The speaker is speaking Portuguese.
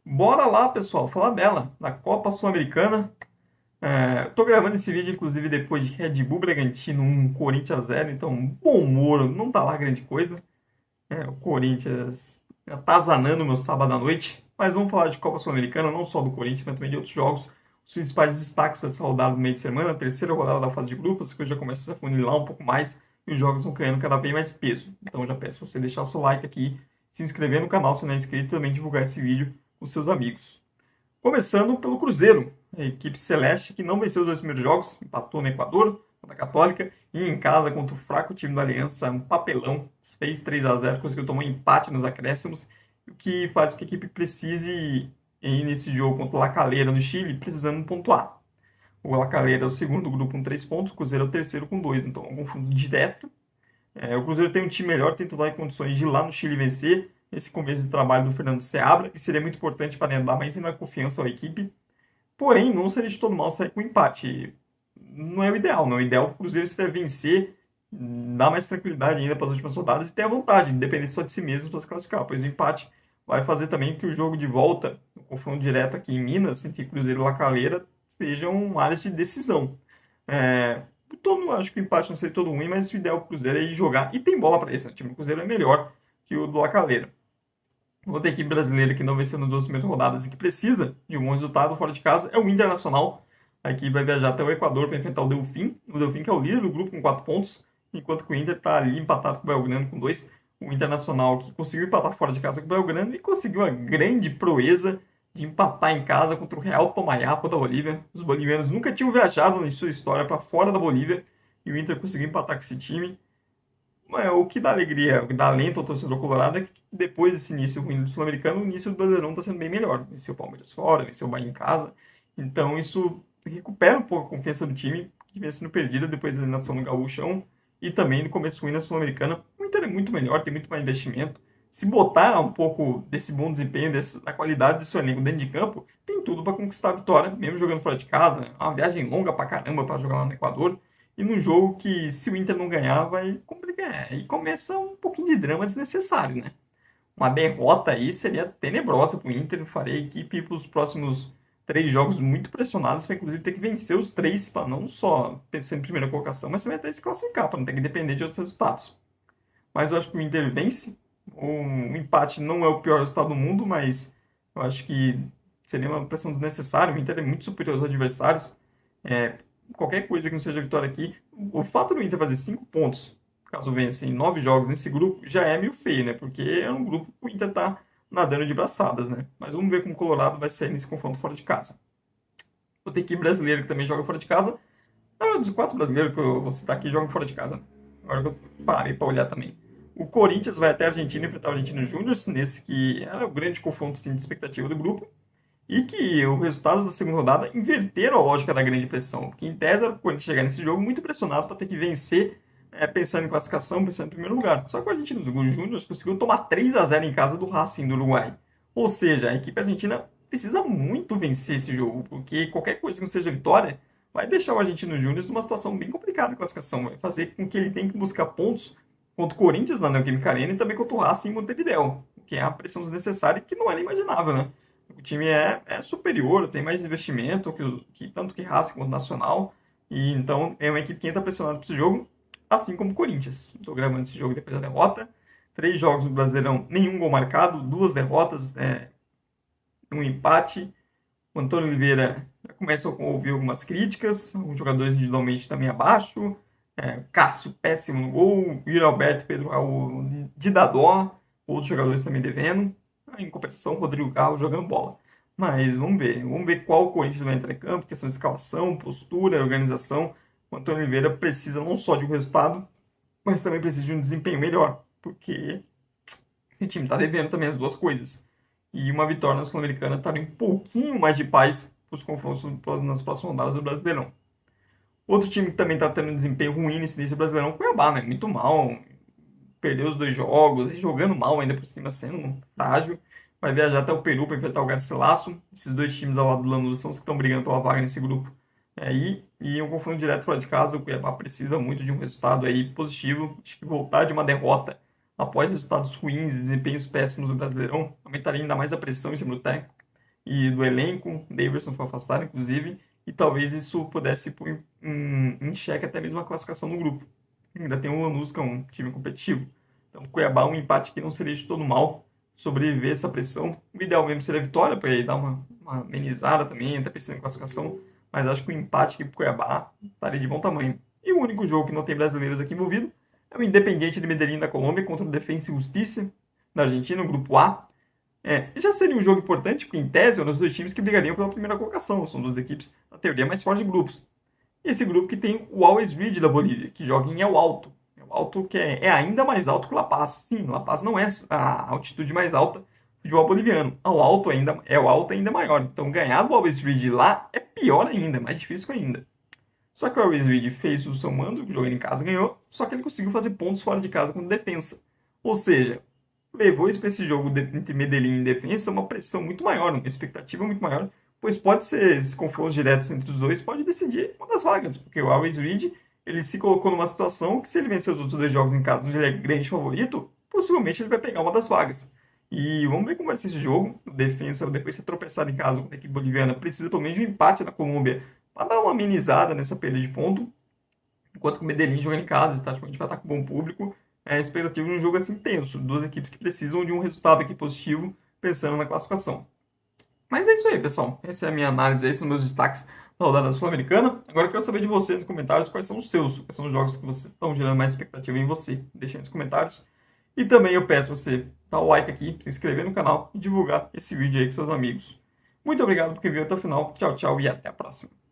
Bora lá, pessoal, falar dela, da Copa Sul-Americana. Tô gravando esse vídeo, inclusive, depois de Red Bull Bragantino 1, Corinthians 0, então, bom humor, não tá lá grande coisa. O Corinthians atazanando meu sábado à noite. Mas vamos falar de Copa Sul-Americana, não só do Corinthians, mas também de outros jogos. Os principais destaques dessa rodada no meio de semana, a terceira rodada da fase de grupos, que eu já começo a se afunilar um pouco mais e os jogos vão ganhando cada vez mais peso. Então, eu já peço você deixar o seu like aqui, se inscrever no canal se não é inscrito e também divulgar esse vídeo com seus amigos. Começando pelo Cruzeiro, a equipe celeste que não venceu os dois primeiros jogos, empatou no Equador, contra a Católica, e em casa contra o fraco time da Aliança, um papelão, fez 3-0, conseguiu tomar um empate nos acréscimos, o que faz com que a equipe precise ir nesse jogo contra o La Calera no Chile, precisando pontuar. O La Calera é o segundo do grupo com 3 pontos, o Cruzeiro é o terceiro com 2, então é um confronto direto. O Cruzeiro tem um time melhor, tem todas as condições de ir lá no Chile vencer, esse começo de trabalho do Fernando Seabra, que seria muito importante para dar mais ainda confiança à equipe. Porém, não seria de todo mal sair com empate. Não é o ideal, não. O ideal é o Cruzeiro seria vencer, dar mais tranquilidade ainda para as últimas rodadas e ter a vontade, independente só de si mesmo, para se classificar. Pois o empate vai fazer também que o jogo de volta, o confronto direto aqui em Minas, entre Cruzeiro e La Calera, sejam áreas de decisão. É, acho que o empate não seria todo ruim, mas o ideal para o Cruzeiro é ir jogar. E tem bola para isso, né? O time do Cruzeiro é melhor que o do La Calera. Outra equipe brasileira que não venceu nas duas primeiras rodadas e que precisa de um bom resultado fora de casa é o Internacional. A equipe vai viajar até o Equador para enfrentar o Delfim. O Delfim que é o líder do grupo com 4 pontos, enquanto que o Inter está ali empatado com o Belgrano com 2. O Internacional que conseguiu empatar fora de casa com o Belgrano e conseguiu a grande proeza de empatar em casa contra o Real Tomayapo da Bolívia. Os bolivianos nunca tinham viajado em sua história para fora da Bolívia e o Inter conseguiu empatar com esse time. O que dá alegria, o que dá alento ao torcedor colorado é que depois desse início ruim do Sul-Americano, o início do Brasileirão está sendo bem melhor. Venceu o Palmeiras fora, venceu o Bahia em casa. Então isso recupera um pouco a confiança do time, que vinha sendo perdida depois da eliminação no Gaúchão e também no começo ruim na Sul-Americana. O Inter é muito melhor, tem muito mais investimento. Se botar um pouco desse bom desempenho, da qualidade do seu elenco dentro de campo, tem tudo para conquistar a vitória, mesmo jogando fora de casa. É uma viagem longa pra caramba para jogar lá no Equador. E num jogo que, se o Inter não ganhar, vai complicar. E começa um pouquinho de drama desnecessário, né? Uma derrota aí seria tenebrosa para o Inter. Faria a equipe para os próximos 3 jogos muito pressionados, para inclusive ter que vencer os 3, para não só pensar em primeira colocação, mas também até se classificar, para não ter que depender de outros resultados. Mas eu acho que o Inter vence. O empate não é o pior resultado do mundo, mas eu acho que seria uma pressão desnecessária. O Inter é muito superior aos adversários. Qualquer coisa que não seja vitória aqui, o fato do Inter fazer 5 pontos, caso vença em 9 jogos nesse grupo, já é meio feio, né? Porque é um grupo que o Inter tá nadando de braçadas, né? Mas vamos ver como o Colorado vai sair nesse confronto fora de casa. Outra equipe brasileira que também joga fora de casa. Na verdade, dos 4 brasileiros que eu vou citar aqui jogam fora de casa. Agora que eu parei para olhar também. O Corinthians vai até a Argentina enfrentar o Argentino Júnior, nesse que é o grande confronto assim, de expectativa do grupo. E que os resultados da segunda rodada inverteram a lógica da grande pressão. Porque em tese era o Corinthians chegar nesse jogo muito pressionado para ter que vencer, pensando em classificação, pensando em primeiro lugar. Só que o Argentino Júnior conseguiu tomar 3-0 em casa do Racing do Uruguai. Ou seja, a equipe argentina precisa muito vencer esse jogo, porque qualquer coisa que não seja vitória vai deixar o Argentino Júnior numa situação bem complicada de classificação. Vai fazer com que ele tenha que buscar pontos contra o Corinthians na Neoquímica Arena e também contra o Racing em Montevideo, que é a pressão desnecessária que não era imaginável, né? O time é superior, tem mais investimento que tanto que Racing quanto Nacional. E então é uma equipe que entra pressionada para esse jogo, assim como o Corinthians. Estou gravando esse jogo depois da derrota. 3 jogos no Brasileirão, nenhum gol marcado, 2 derrotas, um empate. O Antônio Oliveira já começa a ouvir algumas críticas, alguns jogadores individualmente também abaixo. Cássio, péssimo no gol. Yuri Alberto e Pedro Raul de Dadó. Outros jogadores também devendo. Em compensação, o Rodrigo Carlos jogando bola. Mas vamos ver. Vamos ver qual Corinthians vai entrar em campo, questão de escalação, postura, organização. O Antônio Oliveira precisa não só de um resultado, mas também precisa de um desempenho melhor. Porque esse time está devendo também as duas coisas. E uma vitória na Sul-Americana estaria um pouquinho mais de paz para os confrontos nas próximas rodadas do Brasileirão. Outro time que também está tendo um desempenho ruim nesse início do Brasileirão é o Cuiabá, né? Muito mal. Perdeu os 2 jogos e jogando mal ainda por cima, sendo um frágil. Vai viajar até o Peru para enfrentar o Garcilaso. Esses 2 times ao lado do Lanús são os que estão brigando pela vaga nesse grupo. E um confronto direto fora de casa, o Cuiabá precisa muito de um resultado aí positivo. Acho que voltar de uma derrota após resultados ruins e desempenhos péssimos do Brasileirão aumentaria ainda mais a pressão em cima do técnico. e do elenco. Davidson foi afastado, inclusive, e talvez isso pudesse pôr em xeque até mesmo a classificação no grupo. Ainda tem o Lanús, que é um time competitivo. Então, Cuiabá, um empate aqui não seria de todo mal sobreviver essa pressão. O ideal mesmo seria a vitória, para ele dar uma amenizada também, até pensando em classificação. Mas acho que o empate aqui para o Cuiabá estaria de bom tamanho. E o único jogo que não tem brasileiros aqui envolvido é o Independiente de Medellín da Colômbia contra o Defensa e Justiça da Argentina, o grupo A. Já seria um jogo importante, porque em tese são os dois times que brigariam pela primeira colocação. São duas equipes, na teoria, mais fortes de grupos. E esse grupo que tem o Always Ready da Bolívia, que joga em El Alto. El Alto que é ainda mais alto que La Paz. Sim, La Paz não é a altitude mais alta do futebol boliviano. El Alto ainda é maior. Então ganhar do Always Ready lá é pior ainda, mais difícil ainda. Só que o Always Ready fez o seu mando, jogando em casa ganhou, só que ele conseguiu fazer pontos fora de casa com defesa. Ou seja, levou isso para esse jogo entre Medellín e Defensa uma pressão muito maior, uma expectativa muito maior, pois pode ser esses confrontos diretos entre os dois, pode decidir uma das vagas, porque o Always Ready ele se colocou numa situação que se ele vencer os outros dois jogos em casa, onde ele é grande favorito, possivelmente ele vai pegar uma das vagas. E vamos ver como vai ser esse jogo. O Defensa, depois de ser tropeçado em casa contra a equipe boliviana, precisa pelo menos de um empate na Colômbia para dar uma amenizada nessa perda de ponto. Enquanto que o Medellín jogando em casa, estaticamente vai estar com bom público, é a expectativa de um jogo assim tenso. Duas equipes que precisam de um resultado aqui positivo, pensando na classificação. Mas é isso aí, pessoal. Essa é a minha análise, esses são meus destaques da rodada sul-americana. Agora eu quero saber de vocês nos comentários quais são os seus, quais são os jogos que vocês estão gerando mais expectativa em você. Deixa aí nos comentários. E também eu peço você dar o like aqui, se inscrever no canal e divulgar esse vídeo aí com seus amigos. Muito obrigado por quem viu até o final. Tchau, tchau e até a próxima.